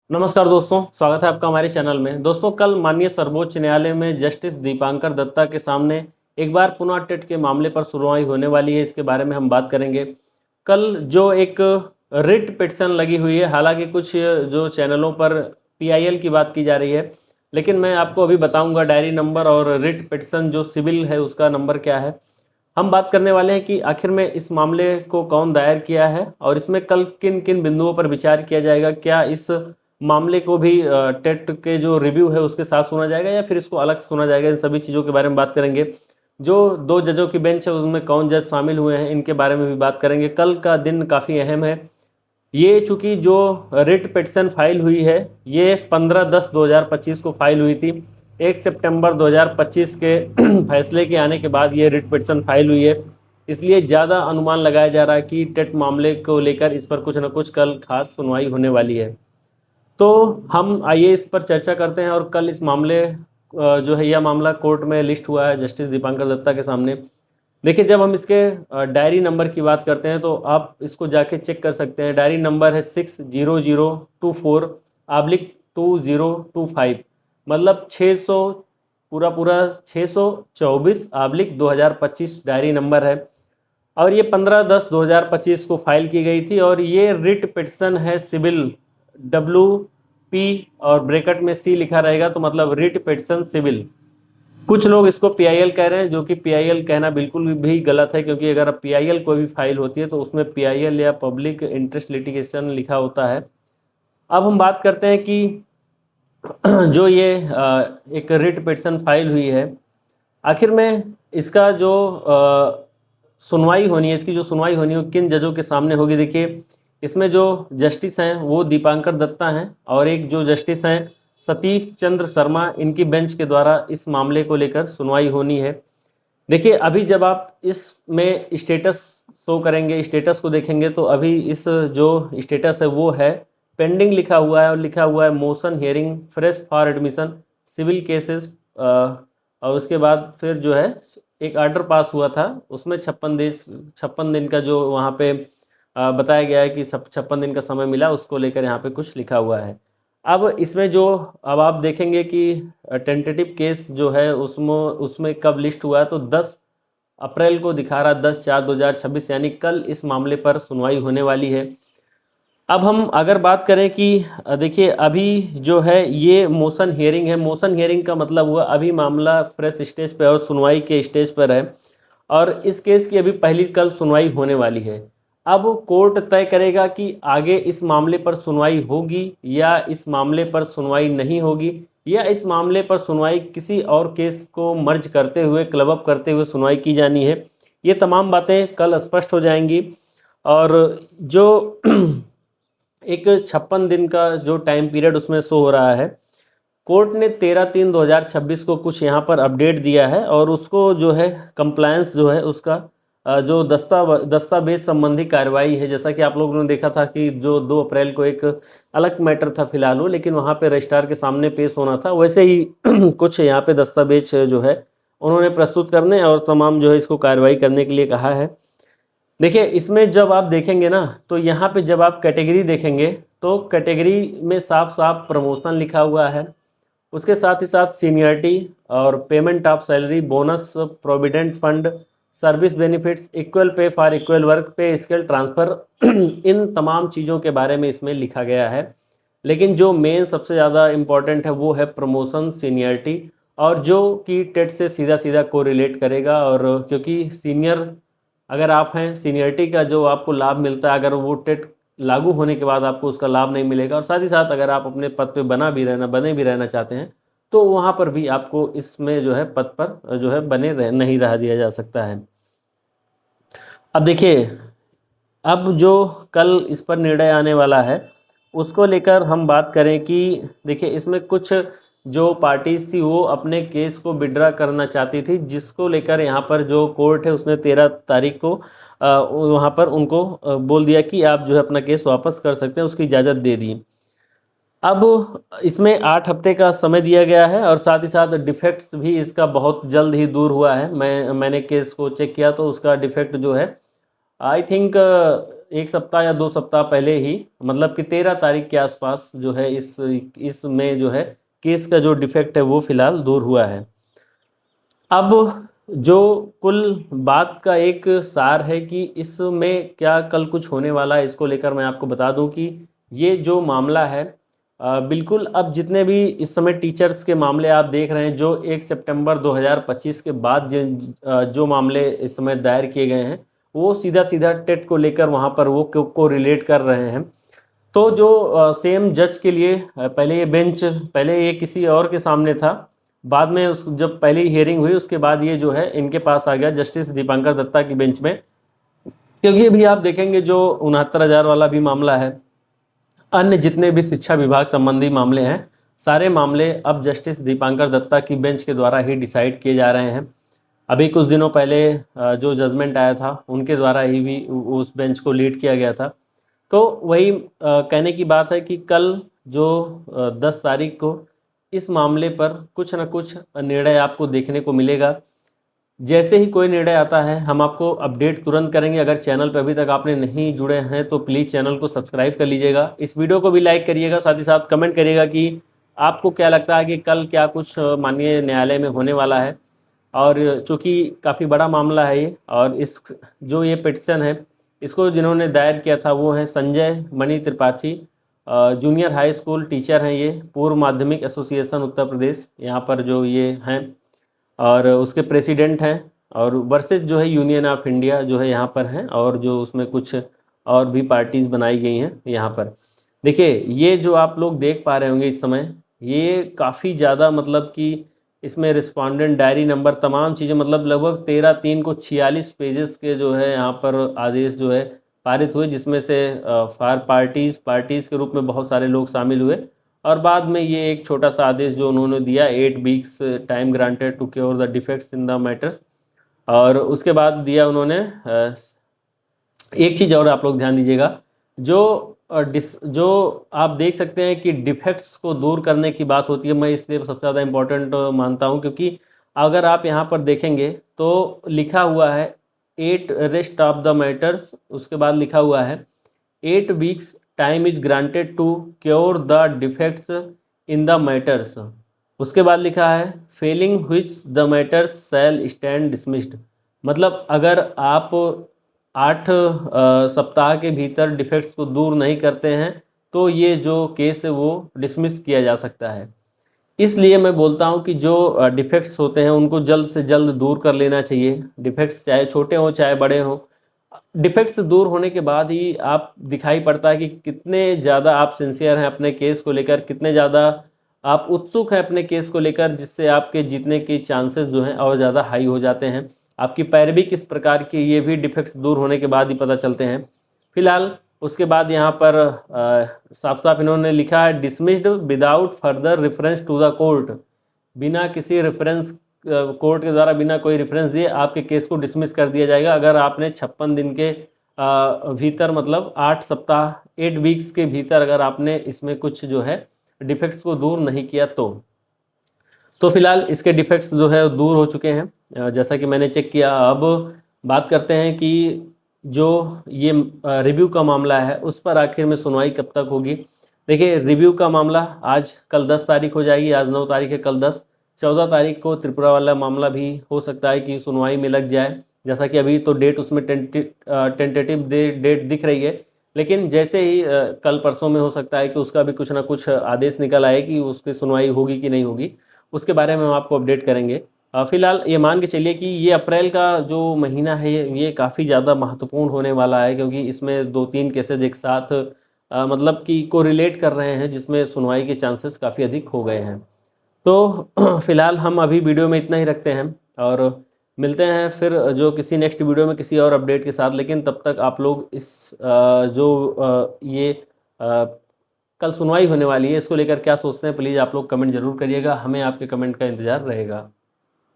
नमस्कार दोस्तों, स्वागत है आपका हमारे चैनल में। दोस्तों, कल माननीय सर्वोच्च न्यायालय में जस्टिस दीपांकर दत्ता के सामने एक बार पुनः टेट के मामले पर सुनवाई होने वाली है। इसके बारे में हम बात करेंगे। कल जो एक रिट पिटीशन लगी हुई है, हालांकि कुछ जो चैनलों पर पीआईएल की बात की जा रही है, लेकिन मैं आपको अभी बताऊंगा डायरी नंबर और रिट पिटीशन जो सिविल है उसका नंबर क्या है। हम बात करने वाले हैं कि आखिर में इस मामले को कौन दायर किया है और इसमें कल किन किन बिंदुओं पर विचार किया जाएगा। क्या इस मामले को भी टेट के जो रिव्यू है उसके साथ सुना जाएगा या फिर इसको अलग सुना जाएगा, इन सभी चीज़ों के बारे में बात करेंगे। जो दो जजों की बेंच है उसमें कौन जज शामिल हुए हैं, इनके बारे में भी बात करेंगे। कल का दिन काफ़ी अहम है। ये चूंकि जो रिट पिटीशन फाइल हुई है ये 15/10/2025 को फाइल हुई थी। 1 सितंबर 2025 के फैसले के आने के बाद ये रिट पिटीशन फाइल हुई है, इसलिए ज़्यादा अनुमान लगाया जा रहा है कि टेट मामले को लेकर इस पर कुछ ना कुछ कल खास सुनवाई होने वाली है। तो हम आइए इस पर चर्चा करते हैं। और कल इस मामले जो है यह मामला कोर्ट में लिस्ट हुआ है जस्टिस दीपांकर दत्ता के सामने। देखिए, जब हम इसके डायरी नंबर की बात करते हैं तो आप इसको जाके चेक कर सकते हैं। डायरी नंबर है 60024/2025, मतलब 600 पूरा पूरा 624/2025 डायरी नंबर है। और ये 15/10/2025 को फाइल की गई थी और ये रिट पिटिशन है सिविल, WP और ब्रैकेट में C लिखा रहेगा, तो मतलब रिट पिटिशन सिविल। कुछ लोग इसको PIL कह रहे हैं, जो कि PIL कहना बिल्कुल भी गलत है, क्योंकि अगर PIL कोई भी फाइल होती है तो उसमें PIL या पब्लिक इंटरेस्ट लिटिगेशन लिखा होता है। अब हम बात करते हैं कि जो ये एक रिट पिटिशन फाइल हुई है, आखिर में इसका जो सुनवाई होनी है, इसकी जो सुनवाई होनी है किन जजों के सामने होगी। देखिए, इसमें जो जस्टिस हैं वो दीपांकर दत्ता हैं और एक जो जस्टिस हैं सतीश चंद्र शर्मा, इनकी बेंच के द्वारा इस मामले को लेकर सुनवाई होनी है। देखिए, अभी जब आप इसमें स्टेटस शो करेंगे, स्टेटस को देखेंगे, तो अभी इस जो स्टेटस है वो है पेंडिंग लिखा हुआ है और लिखा हुआ है motion hearing fresh for admission civil cases. और उसके बाद फिर जो है एक आर्डर पास हुआ था, उसमें 56 दिन का जो वहाँ पे बताया गया है कि 56 दिन का समय मिला, उसको लेकर यहाँ पे कुछ लिखा हुआ है। अब इसमें जो अब आप देखेंगे कि टेंटेटिव केस जो है उसमें उसमें कब लिस्ट हुआ है, तो 10 अप्रैल को दिखा रहा है, 10/4/2026, यानी कल इस मामले पर सुनवाई होने वाली है। अब हम अगर बात करें कि देखिए, अभी जो है ये मोशन हियरिंग है। मोशन हियरिंग का मतलब हुआ अभी मामला फ्रेश स्टेज पर और सुनवाई के स्टेज पर है और इस केस की अभी पहली कल सुनवाई होने वाली है। अब कोर्ट तय करेगा कि आगे इस मामले पर सुनवाई होगी या इस मामले पर सुनवाई नहीं होगी, या इस मामले पर सुनवाई किसी और केस को मर्ज करते हुए, क्लब अप करते हुए सुनवाई की जानी है। ये तमाम बातें कल स्पष्ट हो जाएंगी। और जो एक 56 दिन का जो टाइम पीरियड उसमें शो हो रहा है, कोर्ट ने 13/3/2026 को कुछ यहाँ पर अपडेट दिया है और उसको जो है कंप्लायंस जो है उसका जो दस्तावेज संबंधी कार्रवाई है, जैसा कि आप लोगों ने देखा था कि जो 2 अप्रैल को एक अलग मैटर था फिलहाल वो, लेकिन वहाँ पे रजिस्ट्रार के सामने पेश होना था, वैसे ही कुछ यहाँ पे दस्तावेज जो है उन्होंने प्रस्तुत करने और तमाम जो है इसको कार्रवाई करने के लिए कहा है। देखिए, इसमें जब आप देखेंगे ना, तो यहाँ पे जब आप कैटेगरी देखेंगे तो कैटेगरी में साफ साफ प्रमोशन लिखा हुआ है। उसके साथ ही साथ सीनियरिटी और payment of salary, bonus, provident fund, service benefits, equal pay for equal work, pay scale transfer, इन तमाम चीज़ों के बारे में इसमें लिखा गया है। लेकिन जो मेन सबसे ज़्यादा इम्पॉर्टेंट है वो है प्रमोशन, सीनियरिटी, और जो कि टेट से सीधा सीधा कोरिलेट करेगा। और क्योंकि सीनियर अगर आप हैं, सीनियरिटी का जो आपको लाभ मिलता है, अगर वो टेट लागू होने के बाद आपको उसका लाभ नहीं मिलेगा, और साथ ही साथ अगर आप अपने पद पे बने भी रहना चाहते हैं तो वहाँ पर भी आपको इसमें जो है पद पर जो है नहीं रह दिया जा सकता है। अब देखिए, अब जो कल इस पर निर्णय आने वाला है उसको लेकर हम बात करें कि देखिए, इसमें कुछ जो पार्टीज थी वो अपने केस को विड्रा करना चाहती थी, जिसको लेकर यहाँ पर जो कोर्ट है उसने 13 तारीख को वहाँ पर उनको बोल दिया कि आप जो है अपना केस वापस कर सकते हैं, उसकी इजाज़त दे दी। अब इसमें 8 हफ्ते का समय दिया गया है और साथ ही साथ डिफेक्ट्स भी इसका बहुत जल्द ही दूर हुआ है। मैंने केस को चेक किया तो उसका डिफेक्ट जो है आई थिंक एक सप्ताह या 2 सप्ताह पहले ही, मतलब कि 13 तारीख के आसपास जो है इसमें जो है केस का जो डिफेक्ट है वो फिलहाल दूर हुआ है। अब जो कुल बात का एक सार है कि इसमें क्या कल कुछ होने वाला है, इसको लेकर मैं आपको बता दूं कि ये जो मामला है बिल्कुल, अब जितने भी इस समय टीचर्स के मामले आप देख रहे हैं जो 1 सितंबर 2025 के बाद जो मामले इस समय दायर किए गए हैं, वो सीधा सीधा टेट को लेकर वहाँ पर वो को रिलेट कर रहे हैं। तो जो सेम जज के लिए पहले ये बेंच, पहले ये किसी और के सामने था, बाद में उस जब पहली हियरिंग हुई उसके बाद ये जो है इनके पास आ गया, जस्टिस दीपांकर दत्ता की बेंच में। क्योंकि अभी आप देखेंगे जो 69,000 वाला भी मामला है, अन्य जितने भी शिक्षा विभाग संबंधी मामले हैं, सारे मामले अब जस्टिस दीपांकर दत्ता की बेंच के द्वारा ही डिसाइड किए जा रहे हैं। अभी कुछ दिनों पहले जो जजमेंट आया था उनके द्वारा ही भी उस बेंच को लीड किया गया था। तो वही कहने की बात है कि कल जो 10 तारीख को इस मामले पर कुछ न कुछ निर्णय आपको देखने को मिलेगा। जैसे ही कोई निर्णय आता है हम आपको अपडेट तुरंत करेंगे। अगर चैनल पर अभी तक आपने नहीं जुड़े हैं तो प्लीज़ चैनल को सब्सक्राइब कर लीजिएगा, इस वीडियो को भी लाइक करिएगा, साथ ही साथ कमेंट करिएगा कि आपको क्या लगता है कि कल क्या कुछ माननीय न्यायालय में होने वाला है। और चूँकि काफ़ी बड़ा मामला है ये, और इस जो ये पिटिशन है इसको जिन्होंने दायर किया था वो हैं Sanjay Mani Tripathi, junior high school teacher हैं ये, पूर्व माध्यमिक एसोसिएशन उत्तर प्रदेश यहाँ पर जो ये हैं, और उसके प्रेसिडेंट हैं। और वर्सेस जो है यूनियन ऑफ इंडिया जो है यहाँ पर हैं, और जो उसमें कुछ और भी पार्टीज़ बनाई गई हैं यहाँ पर। देखिए ये जो आप लोग देख पा रहे होंगे इस समय, ये काफ़ी ज़्यादा, मतलब कि इसमें रिस्पोंडेंट डायरी नंबर तमाम चीज़ें, मतलब लगभग 13/3 को 46 पेजेस के जो है यहाँ पर आदेश जो है पारित हुए, जिसमें से फार पार्टीज़ के रूप में बहुत सारे लोग शामिल हुए। और बाद में ये एक छोटा सा आदेश जो उन्होंने दिया, 8 weeks time granted to cure the defects in the matters. और उसके बाद दिया उन्होंने एक चीज़ और आप लोग ध्यान दीजिएगा, जो आप देख सकते हैं कि डिफेक्ट्स को दूर करने की बात होती है, मैं इसलिए सबसे ज़्यादा इम्पोर्टेंट मानता हूं, क्योंकि अगर आप यहाँ पर देखेंगे तो लिखा हुआ है 8 रेस्ट ऑफ द मैटर्स, उसके बाद लिखा हुआ है 8 weeks time is granted to cure the defects in the matters. उसके बाद लिखा है failing which the matters shall stand dismissed. मतलब अगर आप 8 सप्ताह के भीतर डिफेक्ट्स को दूर नहीं करते हैं तो ये जो केस है वो डिसमिस किया जा सकता है। इसलिए मैं बोलता हूं कि जो डिफेक्ट्स होते हैं उनको जल्द से जल्द दूर कर लेना चाहिए। डिफेक्ट्स चाहे छोटे हों चाहे बड़े हों, डिफेक्ट्स दूर होने के बाद ही आप दिखाई पड़ता है कि कितने ज़्यादा आप सिंसियर हैं अपने केस को लेकर, कितने ज़्यादा आप उत्सुक हैं अपने केस को लेकर, जिससे आपके जीतने के चांसेस जो हैं और ज़्यादा हाई हो जाते हैं। आपकी पैरवी किस प्रकार की, ये भी डिफेक्ट्स दूर होने के बाद ही पता चलते हैं। फिलहाल उसके बाद यहाँ पर साफ साफ इन्होंने लिखा है dismissed without further reference to the court. बिना किसी रेफरेंस, कोर्ट के द्वारा बिना कोई रेफरेंस दिए आपके केस को डिसमिस कर दिया जाएगा अगर आपने 56 दिन के भीतर, मतलब 8 सप्ताह 8 वीक्स के भीतर अगर आपने इसमें कुछ जो है डिफेक्ट्स को दूर नहीं किया तो फिलहाल इसके डिफेक्ट्स जो है दूर हो चुके हैं जैसा कि मैंने चेक किया। अब बात करते हैं कि जो ये रिव्यू का मामला है उस पर आखिर में सुनवाई कब तक होगी। देखिए रिव्यू का मामला आज कल 10 तारीख हो जाएगी, आज 9 तारीख है, कल 10, 14 तारीख को त्रिपुरा वाला मामला भी हो सकता है कि सुनवाई में लग जाए। जैसा कि अभी तो डेट उसमें टेंटेटिव डेट दिख रही है, लेकिन जैसे ही कल परसों में हो सकता है कि उसका भी कुछ ना कुछ आदेश निकल आए कि उसकी सुनवाई होगी कि नहीं होगी, उसके बारे में हम आपको अपडेट करेंगे। फिलहाल ये मान के चलिए कि ये अप्रैल का जो महीना है ये काफ़ी ज़्यादा महत्वपूर्ण होने वाला है, क्योंकि इसमें 2-3 केसेज एक साथ मतलब कि कोरिलेट कर रहे हैं, जिसमें सुनवाई के चांसेस काफ़ी अधिक हो गए हैं। तो फिलहाल हम अभी वीडियो में इतना ही रखते हैं और मिलते हैं फिर जो किसी नेक्स्ट वीडियो में किसी और अपडेट के साथ। लेकिन तब तक आप लोग इस ये कल सुनवाई होने वाली है इसको लेकर क्या सोचते हैं, प्लीज़ आप लोग कमेंट जरूर करिएगा, हमें आपके कमेंट का इंतज़ार रहेगा।